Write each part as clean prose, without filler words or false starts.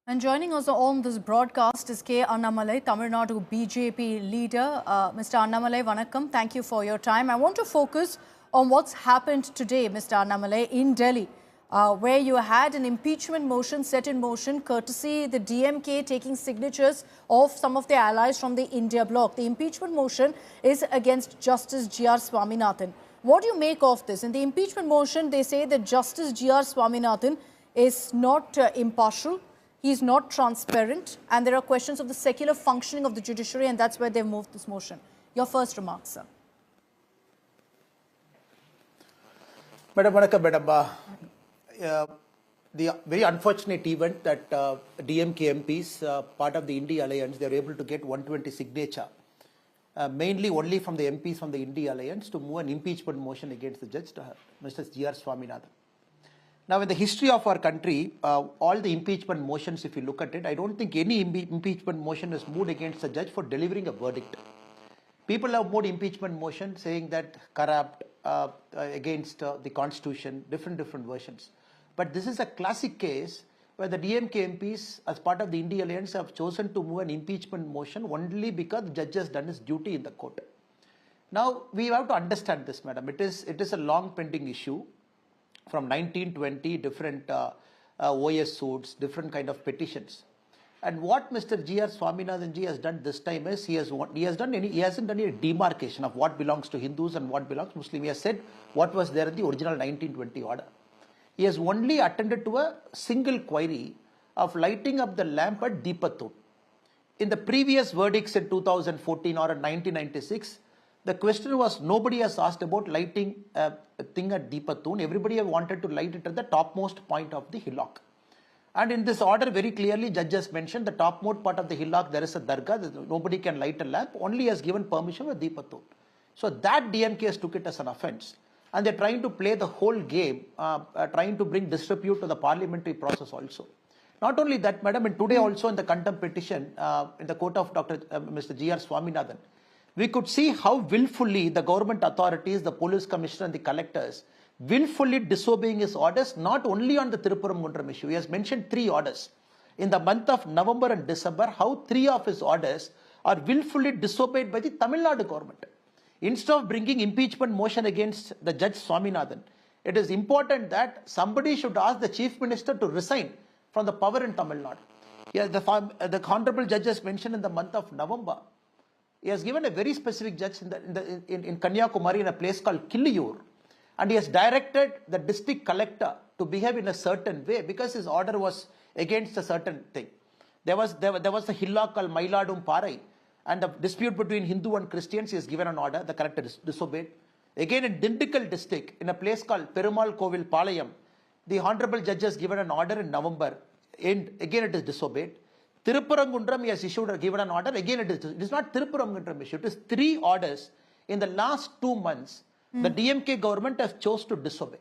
And joining us on this broadcast is K. Annamalai, Tamil Nadu BJP leader. Mr. Annamalai, vanakkam. Thank you for your time. I want to focus on what's happened today, Mr. Annamalai, in Delhi, where you had an impeachment motion set in motion, courtesy the DMK taking signatures of some of their allies from the India bloc. The impeachment motion is against Justice G.R. Swaminathan. What do you make of this? In the impeachment motion, they say that Justice G.R. Swaminathan is not impartial. He is not transparent, and there are questions of the secular functioning of the judiciary, and that's where they've moved this motion. Your first remarks, sir. Madam, the very unfortunate event that DMK MPs, part of the India Alliance, they were able to get 120 signature, mainly only from the MPs from the India Alliance, to move an impeachment motion against the judge, Mr. G.R. Swaminathan. Now, in the history of our country, all the impeachment motions, if you look at it, I don't think any impeachment motion is moved against the judge for delivering a verdict. People have moved impeachment motions saying that corrupt, against the constitution, different versions. But this is a classic case where the DMK MPs, as part of the India Alliance, have chosen to move an impeachment motion only because the judge has done his duty in the court. Now, we have to understand this, madam. It is a long pending issue. From 1920, different OS suits, different kind of petitions. And what Mr. G.R. Swaminathan ji has done this time is he hasn't done any demarcation of what belongs to Hindus and what belongs to Muslims. He has said what was there in the original 1920 order. He has only attended to a single query of lighting up the lamp at Deepathoon. In the previous verdicts in 2014 or in 1996, the question was, nobody has asked about lighting a thing at Deepathoon. Everybody wanted to light it at the topmost point of the hillock. And in this order, very clearly, judges mentioned the topmost part of the hillock, there is a dargah, nobody can light a lamp, only has given permission for Deepathoon. So that DMK has took it as an offense. And they're trying to play the whole game, trying to bring disrepute to the parliamentary process also. Not only that, madam, and today also in the contempt petition, in the court of Mr. G.R. Swaminathan, we could see how willfully the government authorities, the police commissioner and the collectors, willfully disobeying his orders, not only on the Tiruppuramgundram issue. He has mentioned 3 orders. In the month of November and December, how 3 of his orders are willfully disobeyed by the Tamil Nadu government. Instead of bringing impeachment motion against the Judge Swaminathan, it is important that somebody should ask the Chief Minister to resign from the power in Tamil Nadu. Yes, the Honorable Judge has mentioned in the month of November, he has given a very specific judge in Kanyakumari in a place called Killiyur, and he has directed the district collector to behave in a certain way because his order was against a certain thing. There was a hillock called Mailadum Parai, and the dispute between Hindu and Christians, he has given an order, the collector disobeyed. Again in Dindigul district, in a place called Perumal Kovil Palayam, the Honorable Judge has given an order in November, and again it is disobeyed. Tiruppuramgundram, he has given an order, again it is not Tiruppuramgundram issue, it is 3 orders in the last 2 months, the DMK government has chose to disobey.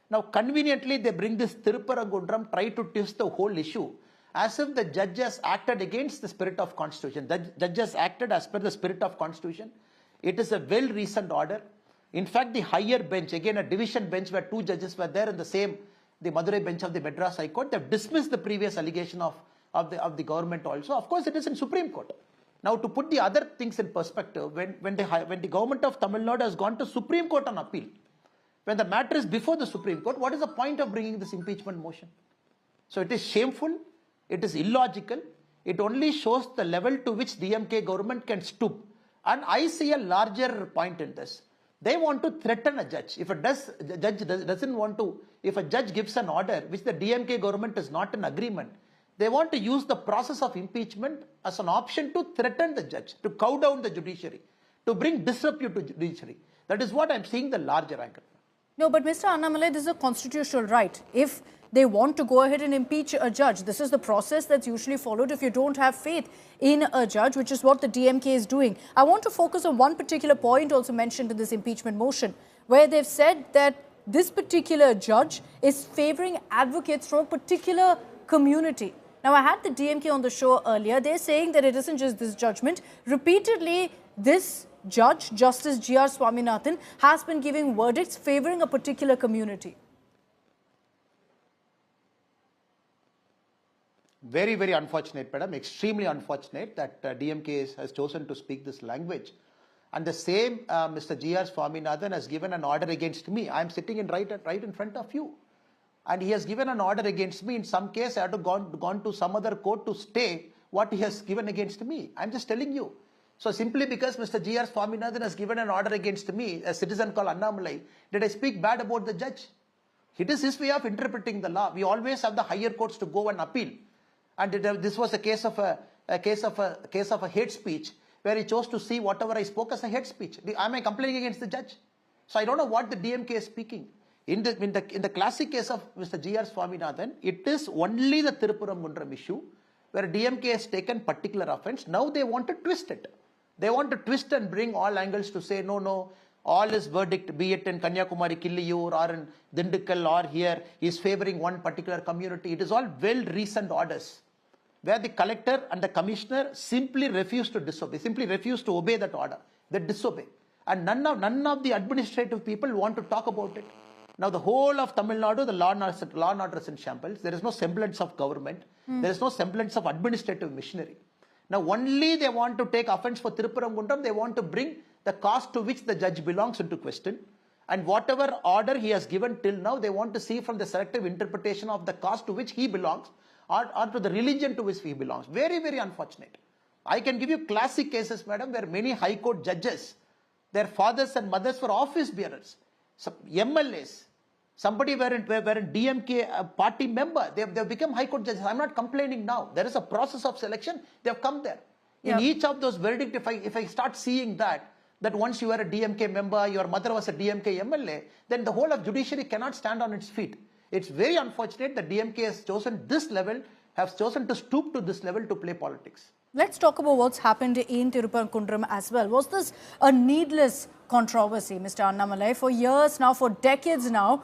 Now conveniently they bring this Tiruppuramgundram, try to twist the whole issue, as if the judges acted against the spirit of constitution. The judges acted as per the spirit of constitution. It is a well-reasoned order. In fact, the higher bench, again a division bench where 2 judges were there in the Madurai bench of the Madras High Court, they have dismissed the previous allegation of the government also. Of course, it is in Supreme Court. Now, to put the other things in perspective, when the government of Tamil Nadu has gone to Supreme Court on appeal, when the matter is before the Supreme Court, what is the point of bringing this impeachment motion? So it is shameful, it is illogical, it only shows the level to which DMK government can stoop. And I see a larger point in this. They want to threaten a judge. If a judge gives an order which the DMK government is not in agreement, they want to use the process of impeachment as an option to threaten the judge, to cow down the judiciary, to bring disrepute to judiciary. That is what I am seeing the larger angle. No, but Mr. Annamalai, this is a constitutional right. If they want to go ahead and impeach a judge, this is the process that's usually followed if you don't have faith in a judge, which is what the DMK is doing. I want to focus on one particular point also mentioned in this impeachment motion, where they've said that this particular judge is favoring advocates from a particular community. Now, I had the DMK on the show earlier. They're saying that it isn't just this judgment. Repeatedly, this judge, Justice G.R. Swaminathan, has been giving verdicts favoring a particular community. Very, very unfortunate, madam. Extremely unfortunate that DMK has chosen to speak this language. And the same Mr. G.R. Swaminathan has given an order against me. I am sitting right in front of you. And he has given an order against me. In some case, I have to gone to some other court to stay what he has given against me. I'm just telling you. So simply because Mr. G.R. Swaminathan has given an order against me, a citizen called Annamalai, did I speak bad about the judge? It is his way of interpreting the law. We always have the higher courts to go and appeal. And this was a case of a hate speech where he chose to see whatever I spoke as a hate speech. Am I complaining against the judge? So I don't know what the DMK is speaking. In the classic case of Mr. G.R. Swaminathan, it is only the Tiruppuram issue where DMK has taken particular offense. Now they want to twist it. They want to twist and bring all angles to say, no, all his verdict, be it in Kanyakumari, Killiyur, or in Dindigul, or here, is favoring one particular community. It is all well-reasoned orders, where the collector and the commissioner simply refuse to disobey, simply refuse to obey that order. They disobey. And none of the administrative people want to talk about it. Now the whole of Tamil Nadu, the law and order is in shambles. There is no semblance of government. There is no semblance of administrative machinery. Now only they want to take offense for Tiruppuram. They want to bring the caste to which the judge belongs into question. And whatever order he has given till now, they want to see from the selective interpretation of the caste to which he belongs, or to the religion to which he belongs. Very, very unfortunate. I can give you classic cases, madam, where many high court judges, their fathers and mothers were office bearers, some MLAs, somebody were in DMK party member, they have become high court judges. I'm not complaining now. There is a process of selection. They have come there. In each of those verdicts, if I start seeing that once you were a DMK member, your mother was a DMK MLA, then the whole of judiciary cannot stand on its feet. It's very unfortunate that DMK has chosen this level, has chosen to stoop to this level to play politics. Let's talk about what's happened in Tiruppuram as well. Was this a needless controversy, Mr. Annamalai? For years now, for decades now,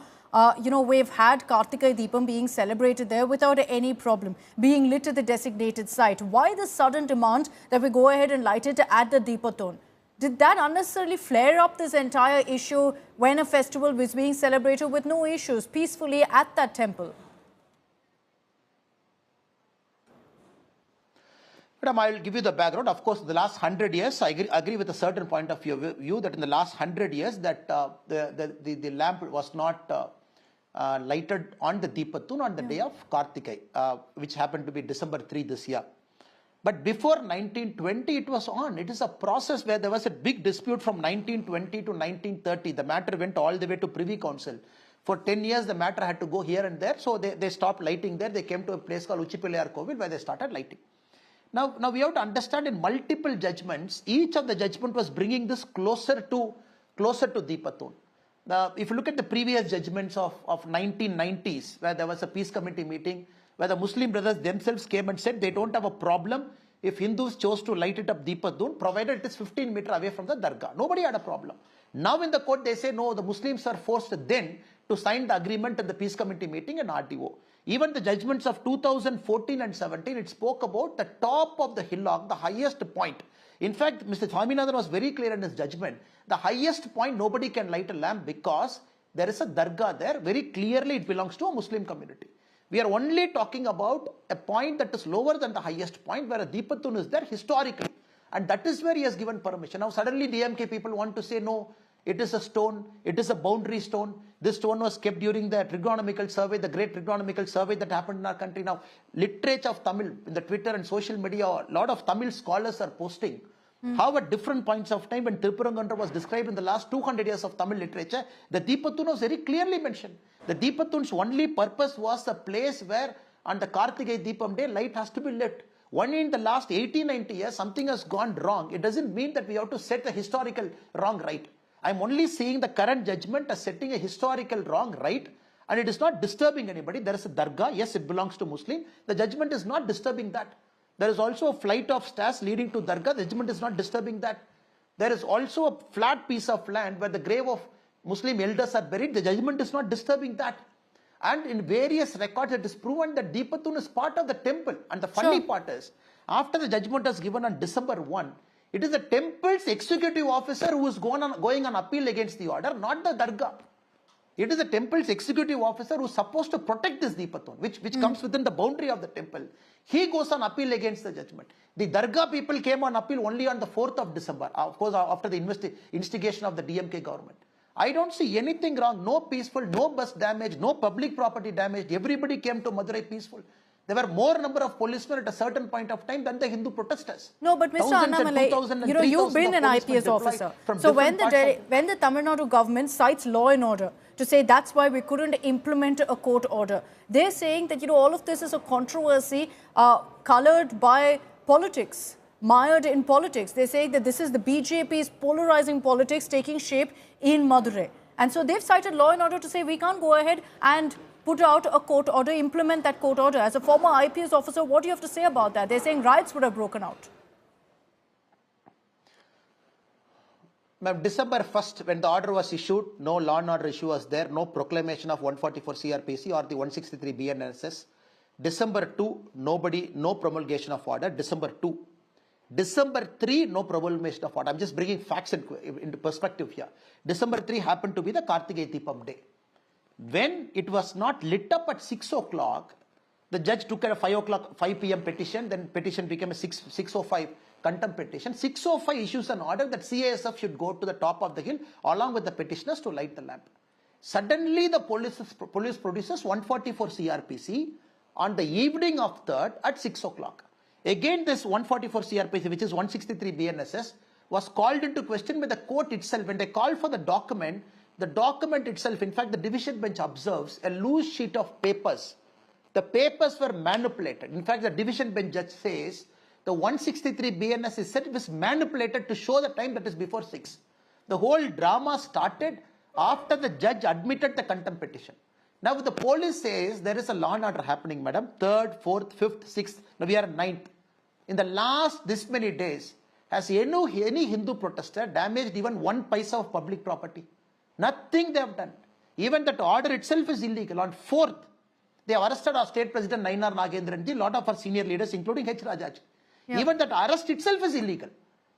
we've had Kartikai Deepam being celebrated there without any problem, being lit at the designated site. Why the sudden demand that we go ahead and light it at the Deepathon? Did that unnecessarily flare up this entire issue when a festival was being celebrated with no issues, peacefully at that temple? Madam, I will give you the background. Of course, the last 100 years, I agree with a certain point of view that in the last 100 years that the lamp was not lighted on the Deepathon on the day of Kartikai, which happened to be December 3 this year. But before 1920, it was on. It is a process where there was a big dispute from 1920 to 1930. The matter went all the way to Privy Council. For 10 years, the matter had to go here and there. So they stopped lighting there. They came to a place called Uchipilayar Kovil where they started lighting. Now we have to understand in multiple judgments, each of the judgment was bringing this closer to Deepathon. If you look at the previous judgments of 1990s, where there was a peace committee meeting, where the Muslim brothers themselves came and said they don't have a problem if Hindus chose to light it up Deepathon, provided it is 15 meters away from the Dargah. Nobody had a problem. Now in the court they say no, the Muslims are forced then to sign the agreement at the peace committee meeting and RTO. Even the judgments of 2014 and 17, it spoke about the top of the hillock, the highest point. In fact, Mr. Swaminathan was very clear in his judgment. The highest point, nobody can light a lamp because there is a Dargah there. Very clearly, it belongs to a Muslim community. We are only talking about a point that is lower than the highest point where a Deepathon is there historically. And that is where he has given permission. Now suddenly DMK people want to say no, it is a stone, it is a boundary stone. This stone was kept during the trigonometrical survey, the great trigonometrical survey that happened in our country. Now literature of Tamil, in the Twitter and social media, a lot of Tamil scholars are posting how at different points of time when Tiruppuram was described in the last 200 years of Tamil literature, the Deepathon was very clearly mentioned. The Deepathon's only purpose was a place where on the Kartikai Deepam day, light has to be lit. Only in the last 80-90 years, something has gone wrong. It doesn't mean that we have to set the historical wrong right. I'm only seeing the current judgment as setting a historical wrong right, and it is not disturbing anybody. There is a Dargah, yes, it belongs to Muslim. The judgment is not disturbing that. There is also a flight of stairs leading to Dargah. The judgment is not disturbing that. There is also a flat piece of land where the grave of Muslim elders are buried. The judgment is not disturbing that. And in various records, it is proven that Deepathon is part of the temple. And the funny part is, after the judgment was given on December 1, it is the temple's executive officer who is going on appeal against the order, not the Dargah. It is the temple's executive officer who is supposed to protect this Deepathon, which comes within the boundary of the temple. He goes on appeal against the judgment. The Dargah people came on appeal only on the 4th of December, of course, after the instigation of the DMK government. I don't see anything wrong, no peaceful, no bus damage, no public property damage. Everybody came to Madurai peaceful. There were more number of policemen at a certain point of time than the Hindu protesters. No, but Mr. Annamalai, you've been an IPS officer. So when the Tamil Nadu government cites law and order to say that's why we couldn't implement a court order, they're saying that, all of this is a controversy colored by politics, mired in politics. They say that this is the BJP's polarizing politics taking shape in Madurai. And so they've cited law and order to say we can't go ahead and put out a court order, implement that court order. As a former IPS officer, what do you have to say about that? They're saying riots would have broken out. Ma'am, December 1st, when the order was issued, no law and order issue was there, no proclamation of 144 CRPC or the 163 BNSS. December 2, no promulgation of order. December 2. December 3, no promulgation of order. I'm just bringing facts into perspective here. December 3 happened to be the Kartigai Deepam day. When it was not lit up at 6 o'clock, the judge took a 5 p.m. petition, then petition became a 6:05 contempt petition. 6:05 issues an order that CISF should go to the top of the hill along with the petitioners to light the lamp. Suddenly, the police produces 144 CRPC on the evening of 3rd at 6 o'clock. Again, this 144 CRPC, which is 163 BNSS, was called into question by the court itself. When they called for the document itself, in fact, the division bench observes a loose sheet of papers. The papers were manipulated. In fact, the division bench judge says the 163 BNS is said it was manipulated to show the time that is before 6. The whole drama started after the judge admitted the contempt petition. Now, the police says there is a law and order happening, madam, 3rd, 4th, 5th, 6th, now we are 9th. In the last this many days, has any Hindu protester damaged even 1 paisa of public property? Nothing they have done. Even that order itself is illegal. On 4th, they have arrested our state president Nayanar Nagendran ji, a lot of our senior leaders, including H. Rajaji. Yeah. Even that arrest itself is illegal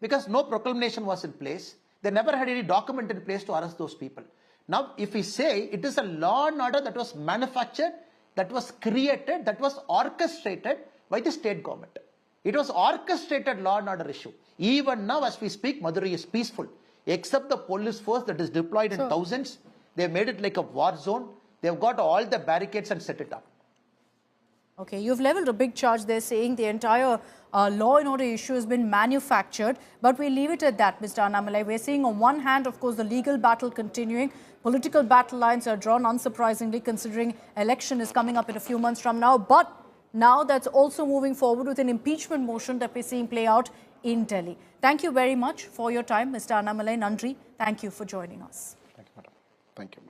because no proclamation was in place. They never had any document in place to arrest those people. Now, if we say it is a law and order that was manufactured, that was created, that was orchestrated by the state government. It was orchestrated law and order issue. Even now, as we speak, Madurai is peaceful. Except the police force that is deployed in thousands, they made it like a war zone. They've got all the barricades and set it up. Okay, you've leveled a big charge there saying the entire law and order issue has been manufactured, but we leave it at that, Mr. Annamalai. We're seeing on one hand, of course, the legal battle continuing. Political battle lines are drawn, unsurprisingly, considering election is coming up in a few months from now. But now that's also moving forward with an impeachment motion that we're seeing play out in Delhi. Thank you very much for your time, Mr. Annamalai. Nandri, thank you for joining us. Thank you, madam. Thank you.